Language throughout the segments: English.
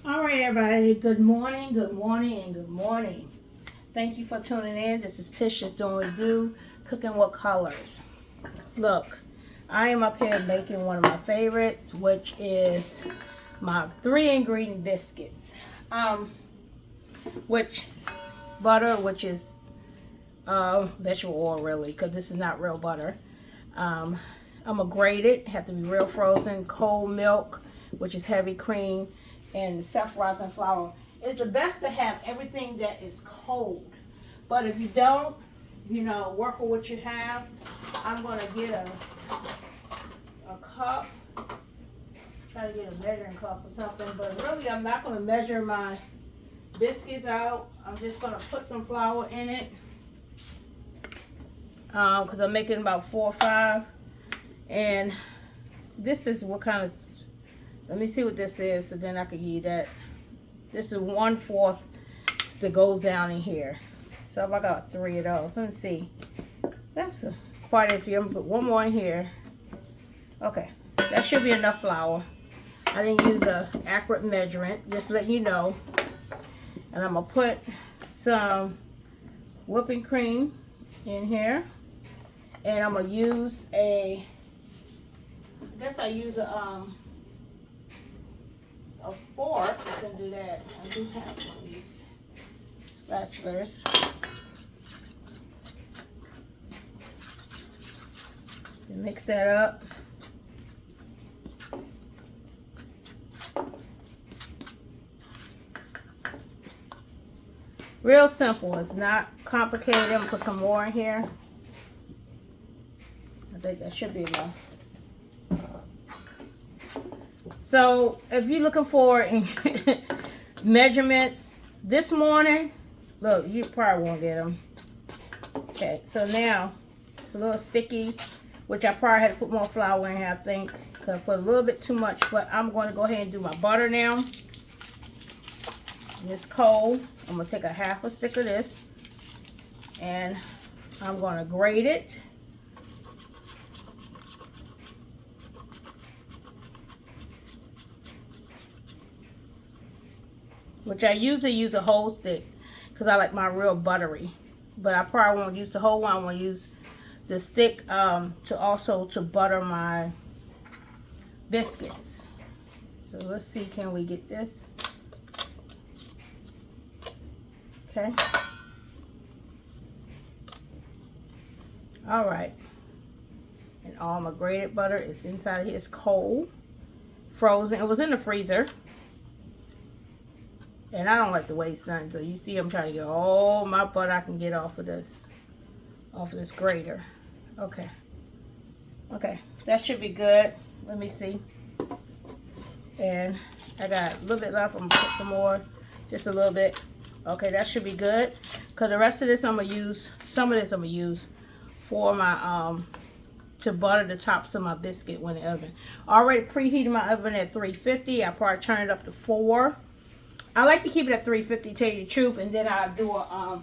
All right, everybody. Good morning, good morning, and good morning. Thank you for tuning in. This is Tisha's Doing What Do, Cooking with Colors. Look, I am up here making one of my favorites, which is my 3-ingredient biscuits. Which butter, which is vegetable oil, really, because this is not real butter. I'm gonna grate it. Have to be real frozen. Cold milk, which is heavy cream, and self-rising flour. It's the best to have everything that is cold. But if you don't, work with what you have. I'm gonna get a cup. Try to get a measuring cup or something. But really, I'm not gonna measure my biscuits out. I'm just gonna put some flour in it. Because I'm making about 4 or 5. And this is what kind of, let me see what this is, so then I can give you that. This is 1/4 that goes down in here. So if I got 3 of those, let me see. That's quite a few. I'm gonna put one more in here. Okay, that should be enough flour. I didn't use a accurate measurement, just letting you know. And I'm gonna put some whipping cream in here. And I'm gonna use I guess I use a fork. I can do that. I do have one of these spatulas. To mix that up. Real simple. It's not complicated. I'm gonna put some more in here. I think that should be enough. So if you're looking for measurements this morning, look, you probably won't get them. Okay, so now it's a little sticky, which I probably had to put more flour in here, I think, because I put a little bit too much. But I'm going to go ahead and do my butter now. It's cold. I'm going to take a 1/2 stick of this, and I'm going to grate it. Which I usually use a whole stick because I like my real buttery. But I probably won't use the whole one. I want to use the stick to butter my biscuits. So let's see, can we get this? Okay. All right. And all my grated butter is inside here. It's cold, frozen. It was in the freezer. And I don't like to waste nothing, so you see I'm trying to get all my butter I can get off of this grater. Okay. Okay, that should be good. Let me see. And I got a little bit left. I'm gonna put some more, just a little bit. Okay, that should be good. Because the rest of this I'm gonna use, some of this I'm gonna use for my to butter the tops of my biscuit when in the oven. Already preheated my oven at 350. I probably turn it up to 4. I like to keep it at 350, tell you the truth, and then I do a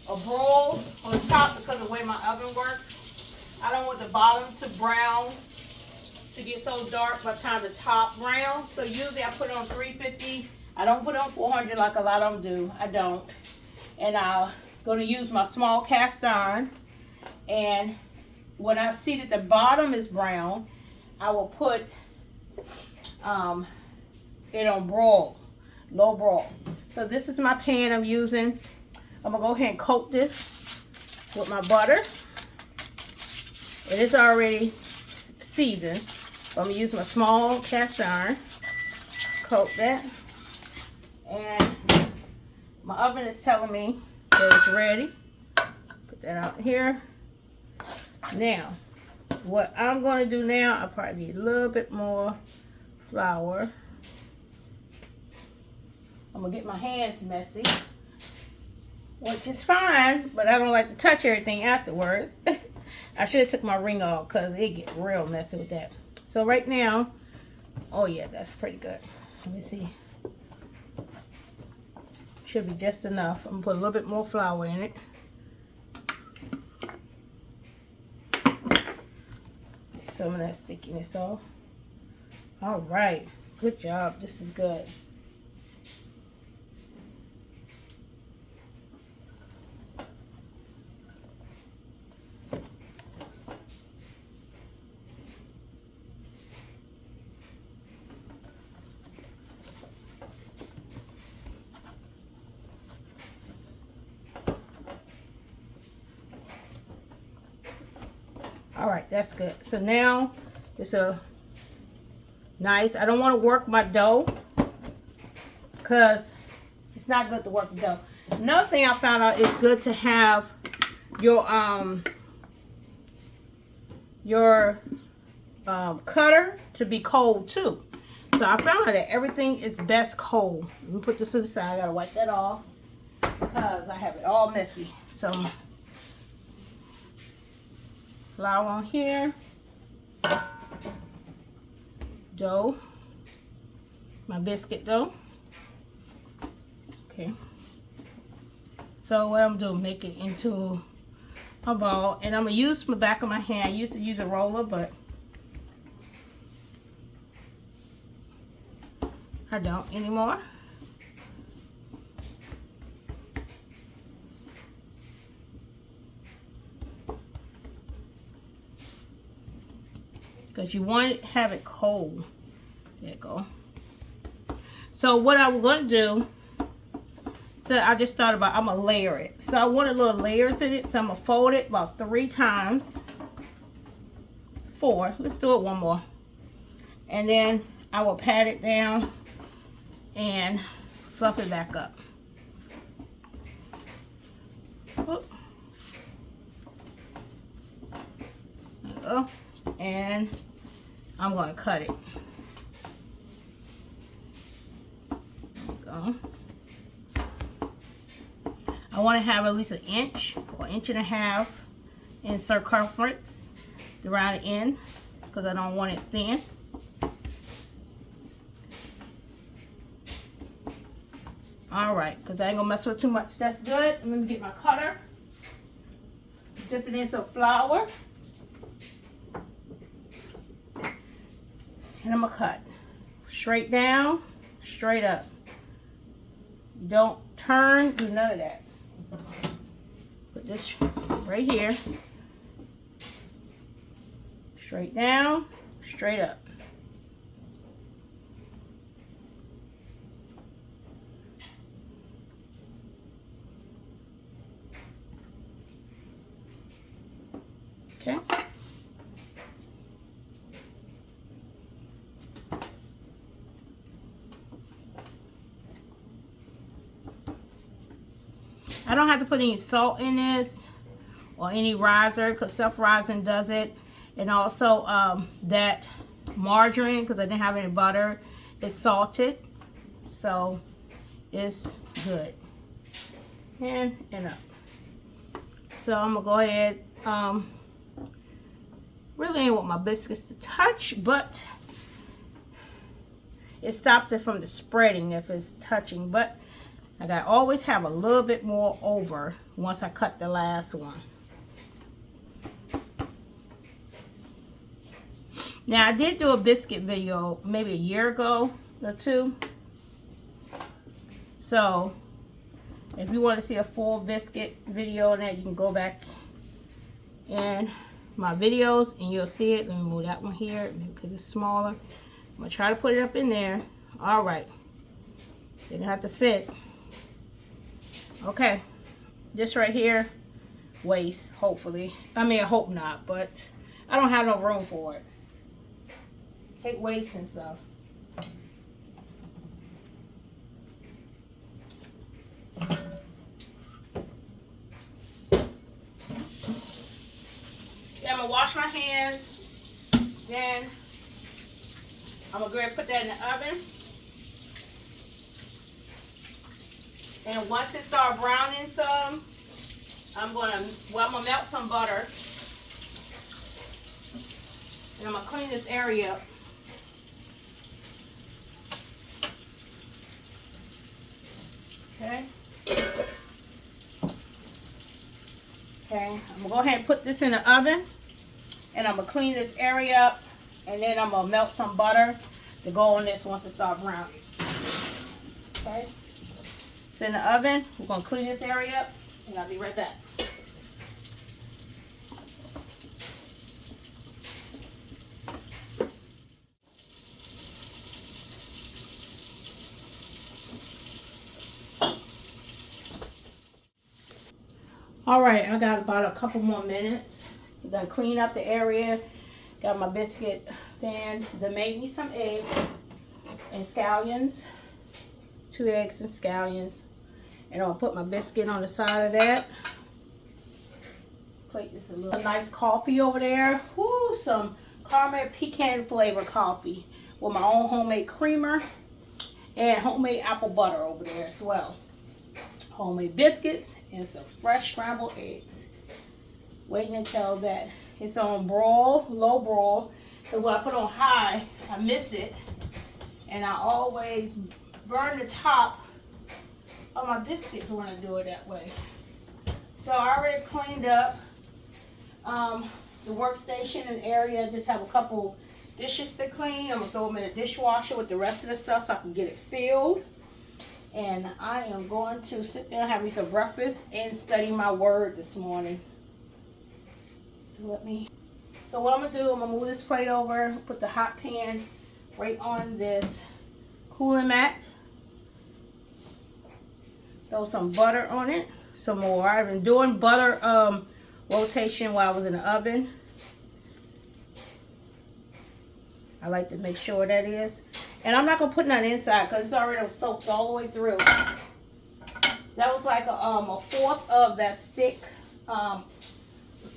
broil on top because of the way my oven works. I don't want the bottom to brown to get so dark by the time the top brown. So usually I put it on 350. I don't put it on 400 like a lot of them do. I don't. And I'm going to use my small cast iron. And when I see that the bottom is brown, I will put it on broil, low broil. So this is my pan I'm using. I'm gonna go ahead and coat this with my butter. It is already seasoned. So I'm gonna use my small cast iron. Coat that. And my oven is telling me that it's ready. Put that out here. Now, what I'm gonna do now, I probably need a little bit more flour. I'm gonna get my hands messy, which is fine, but I don't like to touch everything afterwards. I should have took my ring off because it get real messy with that. So right now, oh yeah, that's pretty good. Let me see. Should be just enough. I'm gonna put a little bit more flour in it. Some of that stickiness off. All right, Good job. This is good. All right, that's good. So now it's a nice, I don't want to work my dough because it's not good to work the dough. Another thing I found out, it's good to have your cutter to be cold too. So I found out that everything is best cold. Let me put this to the side. I gotta wipe that off because I have it all messy. So flour on here, dough, my biscuit dough. Okay. So what I'm doing, make it into a ball, and I'm gonna use the back of my hand. I used to use a roller, but I don't anymore. Because you want to have it cold. There you go. So what I'm going to do, so I just thought about, I'm going to layer it. So I want a little layers in it. So I'm going to fold it about 3 times. 4. Let's do it one more. And then I will pat it down and fluff it back up. Oop. There you go. And I'm going to cut it. There you go. I want to have at least 1 inch or 1.5 inches in circumference around the end because I don't want it thin. Alright, because I ain't going to mess with it too much. That's good. Let me get my cutter. Dip it in some flour. And I'm going to cut. Straight down, straight up. Don't turn, do none of that. Put this right here. Straight down, straight up. Okay. I don't have to put any salt in this or any riser because self-rising does it. And also that margarine, because I didn't have any butter, is salted. So it's good. And up. So I'm going to go ahead. Really ain't want my biscuits to touch, but it stops it from the spreading if it's touching. But I gotta always have a little bit more over once I cut the last one. Now I did do a biscuit video maybe a year ago or 2. So if you want to see a full biscuit video on that, you can go back in my videos and you'll see it. Let me move that one here because it's smaller. I'm gonna try to put it up in there. All right, you're gonna have to fit. Okay, this right here, waste, hopefully. I mean, I hope not, but I don't have no room for it. Hate wasting stuff. Yeah, I'm gonna wash my hands. Then I'm gonna go ahead and put that in the oven. And once it starts browning some, I'm gonna melt some butter. And I'm gonna clean this area up. Okay. Okay, I'm gonna go ahead and put this in the oven. And I'm gonna clean this area up. And then I'm gonna melt some butter to go on this once it starts browning. Okay. It's in the oven. We're going to clean this area up, and I'll be right back. All right, I got about a couple more minutes. I'm gonna clean up the area. Got my biscuit pan. Then made me some eggs and scallions. 2 eggs and scallions. And I'll put my biscuit on the side of that. Plate this a little nice coffee over there. Woo, some caramel pecan flavor coffee with my own homemade creamer and homemade apple butter over there as well. Homemade biscuits and some fresh scrambled eggs. Waiting until that it's on broil, low broil. Because when I put on high, I miss it. And I always burn the top of my biscuits when I do it that way. So I already cleaned up the workstation and area. Just have a couple dishes to clean. I'm going to throw them in the dishwasher with the rest of the stuff so I can get it filled. And I am going to sit down, have me some breakfast, and study my word this morning. So what I'm going to do, I'm going to move this plate over, put the hot pan right on this cooling mat. Throw some butter on it, some more. I've been doing butter rotation while I was in the oven. I like to make sure that is. And I'm not going to put nothing inside because it's already soaked all the way through. That was like a fourth of that stick.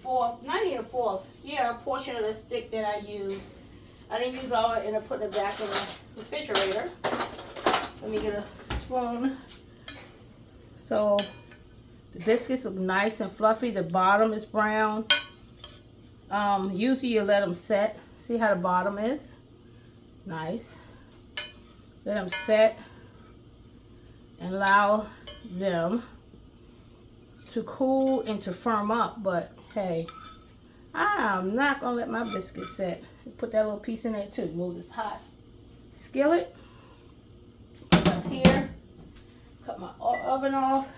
Fourth, not even a fourth. Yeah, a portion of the stick that I used. I didn't use all of it and I put it back in the refrigerator. Let me get a spoon. So the biscuits look nice and fluffy. The bottom is brown. Usually you let them set. See how the bottom is? Nice. Let them set and allow them to cool and to firm up. But hey, I'm not gonna let my biscuit set. Put that little piece in there too. Move this hot skillet. Put it up here. Cut my oven off.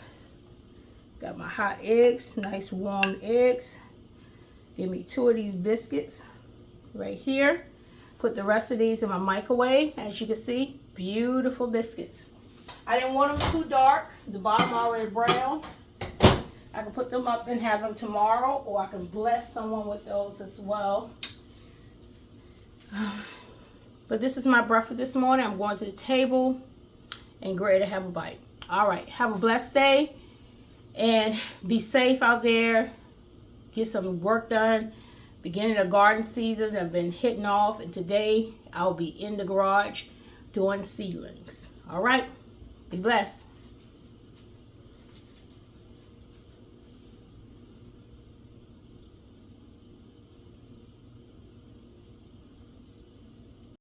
Got my hot eggs, nice warm eggs. Give me 2 of these biscuits right here. Put the rest of these in my microwave. As you can see, beautiful biscuits. I didn't want them too dark. The bottom already brown. I can put them up and have them tomorrow, or I can bless someone with those as well. But this is my breakfast this morning. I'm going to the table and get ready to have a bite. All right, have a blessed day and be safe out there. Get some work done. Beginning of garden season, I've been hitting off, and today I'll be in the garage doing seedlings. All right, be blessed.